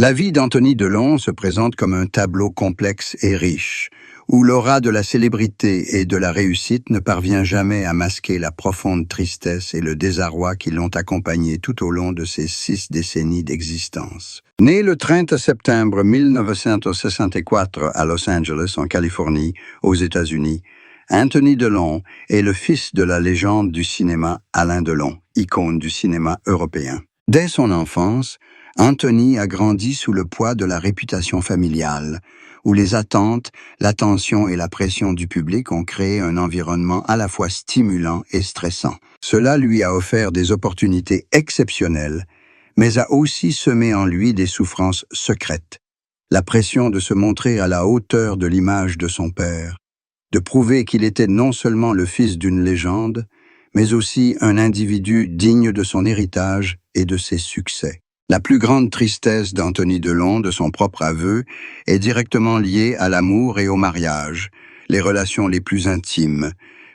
La vie d'Anthony Delon se présente comme un tableau complexe et riche, où l'aura de la célébrité et de la réussite ne parvient jamais à masquer la profonde tristesse et le désarroi qui l'ont accompagné tout au long de ses 6 décennies d'existence. Né le 30 septembre 1964 à Los Angeles, en Californie, aux États-Unis, Anthony Delon est le fils de la légende du cinéma Alain Delon, icône du cinéma européen. Dès son enfance, Anthony a grandi sous le poids de la réputation familiale, où les attentes, l'attention et la pression du public ont créé un environnement à la fois stimulant et stressant. Cela lui a offert des opportunités exceptionnelles, mais a aussi semé en lui des souffrances secrètes. La pression de se montrer à la hauteur de l'image de son père, de prouver qu'il était non seulement le fils d'une légende, mais aussi un individu digne de son héritage et de ses succès. La plus grande tristesse d'Anthony Delon, de son propre aveu, est directement liée à l'amour et au mariage, les relations les plus intimes,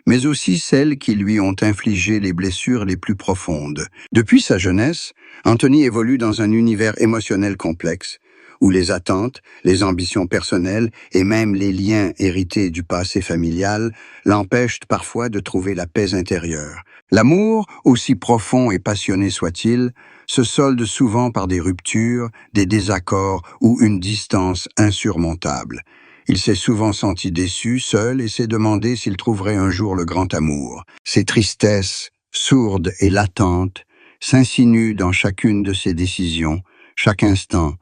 mais aussi celles qui lui ont infligé les blessures les plus profondes. Depuis sa jeunesse, Anthony évolue dans un univers émotionnel complexe, où les attentes, les ambitions personnelles et même les liens hérités du passé familial l'empêchent parfois de trouver la paix intérieure. L'amour, aussi profond et passionné soit-il, se solde souvent par des ruptures, des désaccords ou une distance insurmontable. Il s'est souvent senti déçu, seul, et s'est demandé s'il trouverait un jour le grand amour. Ses tristesses, sourdes et latentes, s'insinuent dans chacune de ses décisions, chaque instant,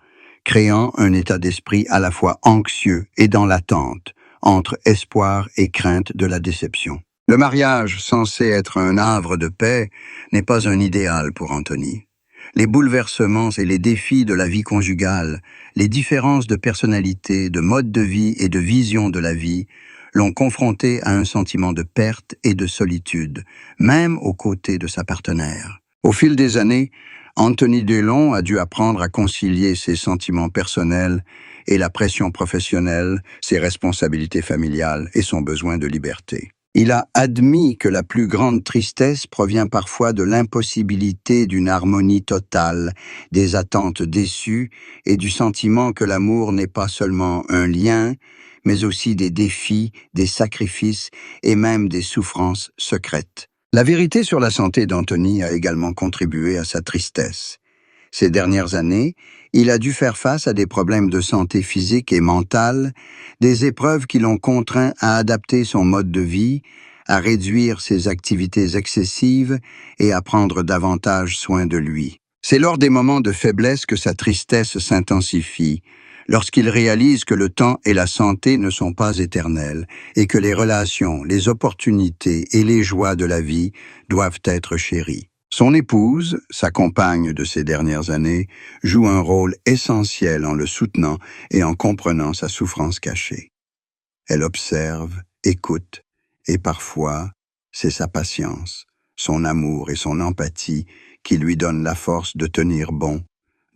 créant un état d'esprit à la fois anxieux et dans l'attente, entre espoir et crainte de la déception. Le mariage, censé être un havre de paix, n'est pas un idéal pour Anthony. Les bouleversements et les défis de la vie conjugale, les différences de personnalité, de mode de vie et de vision de la vie, l'ont confronté à un sentiment de perte et de solitude, même aux côtés de sa partenaire. Au fil des années, Anthony Delon a dû apprendre à concilier ses sentiments personnels et la pression professionnelle, ses responsabilités familiales et son besoin de liberté. Il a admis que la plus grande tristesse provient parfois de l'impossibilité d'une harmonie totale, des attentes déçues et du sentiment que l'amour n'est pas seulement un lien, mais aussi des défis, des sacrifices et même des souffrances secrètes. La vérité sur la santé d'Anthony a également contribué à sa tristesse. Ces dernières années, il a dû faire face à des problèmes de santé physique et mentale, des épreuves qui l'ont contraint à adapter son mode de vie, à réduire ses activités excessives et à prendre davantage soin de lui. C'est lors des moments de faiblesse que sa tristesse s'intensifie, lorsqu'il réalise que le temps et la santé ne sont pas éternels et que les relations, les opportunités et les joies de la vie doivent être chéries. Son épouse, sa compagne de ces dernières années, joue un rôle essentiel en le soutenant et en comprenant sa souffrance cachée. Elle observe, écoute, et parfois, c'est sa patience, son amour et son empathie qui lui donnent la force de tenir bon,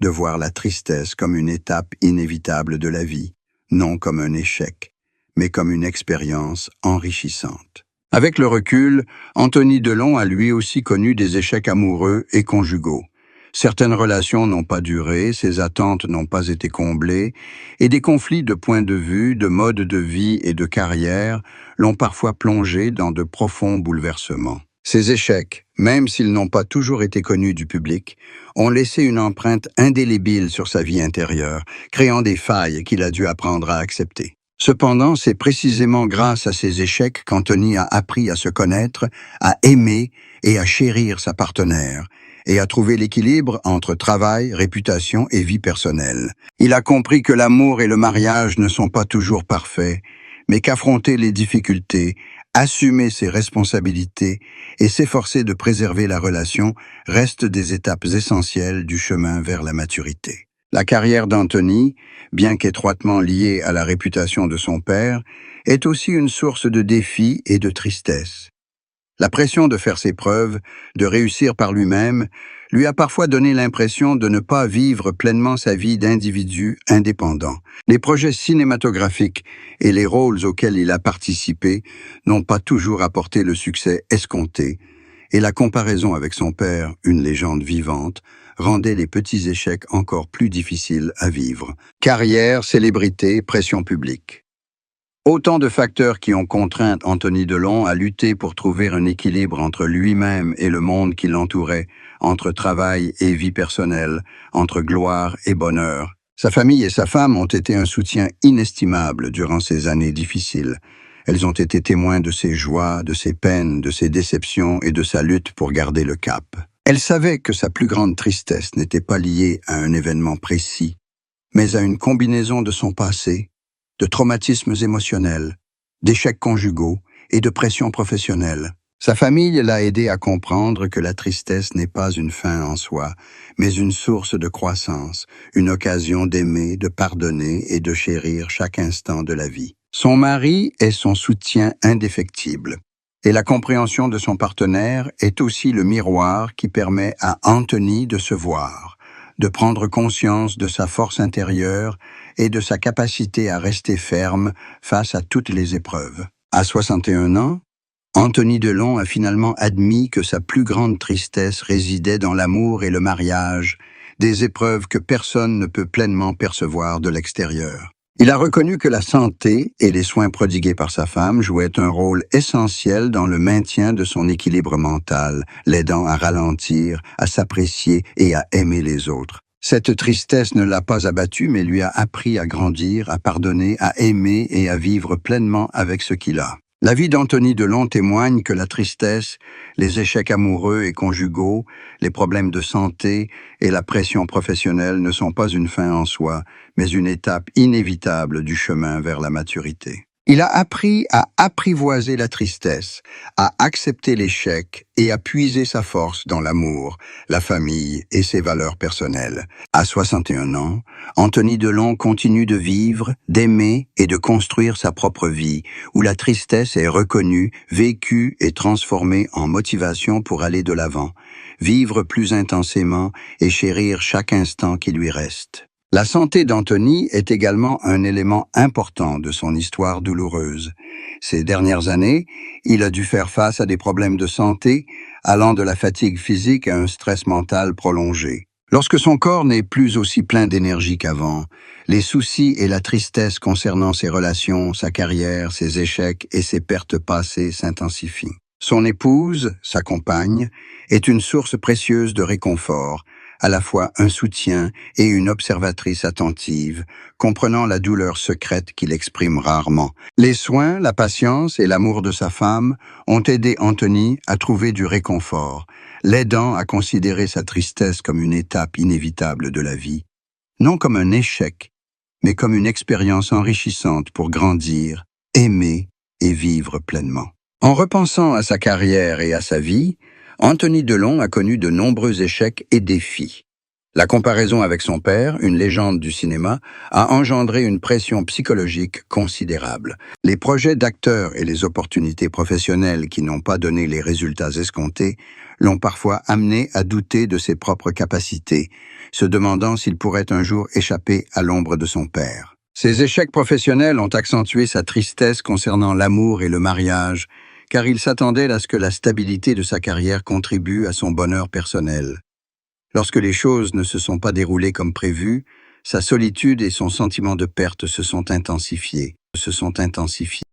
de voir la tristesse comme une étape inévitable de la vie, non comme un échec, mais comme une expérience enrichissante. Avec le recul, Anthony Delon a lui aussi connu des échecs amoureux et conjugaux. Certaines relations n'ont pas duré, ses attentes n'ont pas été comblées, et des conflits de points de vue, de mode de vie et de carrière l'ont parfois plongé dans de profonds bouleversements. Ces échecs, même s'ils n'ont pas toujours été connus du public, ont laissé une empreinte indélébile sur sa vie intérieure, créant des failles qu'il a dû apprendre à accepter. Cependant, c'est précisément grâce à ces échecs qu'Anthony a appris à se connaître, à aimer et à chérir sa partenaire, et à trouver l'équilibre entre travail, réputation et vie personnelle. Il a compris que l'amour et le mariage ne sont pas toujours parfaits, mais qu'affronter les difficultés, assumer ses responsabilités et s'efforcer de préserver la relation restent des étapes essentielles du chemin vers la maturité. La carrière d'Anthony, bien qu'étroitement liée à la réputation de son père, est aussi une source de défis et de tristesse. La pression de faire ses preuves, de réussir par lui-même, lui a parfois donné l'impression de ne pas vivre pleinement sa vie d'individu indépendant. Les projets cinématographiques et les rôles auxquels il a participé n'ont pas toujours apporté le succès escompté, et la comparaison avec son père, une légende vivante, rendait les petits échecs encore plus difficiles à vivre. Carrière, célébrité, pression publique. Autant de facteurs qui ont contraint Anthony Delon à lutter pour trouver un équilibre entre lui-même et le monde qui l'entourait, entre travail et vie personnelle, entre gloire et bonheur. Sa famille et sa femme ont été un soutien inestimable durant ces années difficiles. Elles ont été témoins de ses joies, de ses peines, de ses déceptions et de sa lutte pour garder le cap. Elle savait que sa plus grande tristesse n'était pas liée à un événement précis, mais à une combinaison de son passé, de traumatismes émotionnels, d'échecs conjugaux et de pression professionnelle. Sa famille l'a aidé à comprendre que la tristesse n'est pas une fin en soi, mais une source de croissance, une occasion d'aimer, de pardonner et de chérir chaque instant de la vie. Son mari est son soutien indéfectible, et la compréhension de son partenaire est aussi le miroir qui permet à Anthony de se voir, de prendre conscience de sa force intérieure et de sa capacité à rester ferme face à toutes les épreuves. À 61 ans, Anthony Delon a finalement admis que sa plus grande tristesse résidait dans l'amour et le mariage, des épreuves que personne ne peut pleinement percevoir de l'extérieur. Il a reconnu que la santé et les soins prodigués par sa femme jouaient un rôle essentiel dans le maintien de son équilibre mental, l'aidant à ralentir, à s'apprécier et à aimer les autres. Cette tristesse ne l'a pas abattu, mais lui a appris à grandir, à pardonner, à aimer et à vivre pleinement avec ce qu'il a. La vie d'Anthony Delon témoigne que la tristesse, les échecs amoureux et conjugaux, les problèmes de santé et la pression professionnelle ne sont pas une fin en soi, mais une étape inévitable du chemin vers la maturité. Il a appris à apprivoiser la tristesse, à accepter l'échec et à puiser sa force dans l'amour, la famille et ses valeurs personnelles. À 61 ans, Anthony Delon continue de vivre, d'aimer et de construire sa propre vie, où la tristesse est reconnue, vécue et transformée en motivation pour aller de l'avant, vivre plus intensément et chérir chaque instant qui lui reste. La santé d'Anthony est également un élément important de son histoire douloureuse. Ces dernières années, il a dû faire face à des problèmes de santé, allant de la fatigue physique à un stress mental prolongé. Lorsque son corps n'est plus aussi plein d'énergie qu'avant, les soucis et la tristesse concernant ses relations, sa carrière, ses échecs et ses pertes passées s'intensifient. Son épouse, sa compagne, est une source précieuse de réconfort, à la fois un soutien et une observatrice attentive, comprenant la douleur secrète qu'il exprime rarement. Les soins, la patience et l'amour de sa femme ont aidé Anthony à trouver du réconfort, l'aidant à considérer sa tristesse comme une étape inévitable de la vie, non comme un échec, mais comme une expérience enrichissante pour grandir, aimer et vivre pleinement. En repensant à sa carrière et à sa vie, Anthony Delon a connu de nombreux échecs et défis. La comparaison avec son père, une légende du cinéma, a engendré une pression psychologique considérable. Les projets d'acteur et les opportunités professionnelles qui n'ont pas donné les résultats escomptés l'ont parfois amené à douter de ses propres capacités, se demandant s'il pourrait un jour échapper à l'ombre de son père. Ces échecs professionnels ont accentué sa tristesse concernant l'amour et le mariage, car il s'attendait à ce que la stabilité de sa carrière contribue à son bonheur personnel. Lorsque les choses ne se sont pas déroulées comme prévu, sa solitude et son sentiment de perte se sont intensifiés.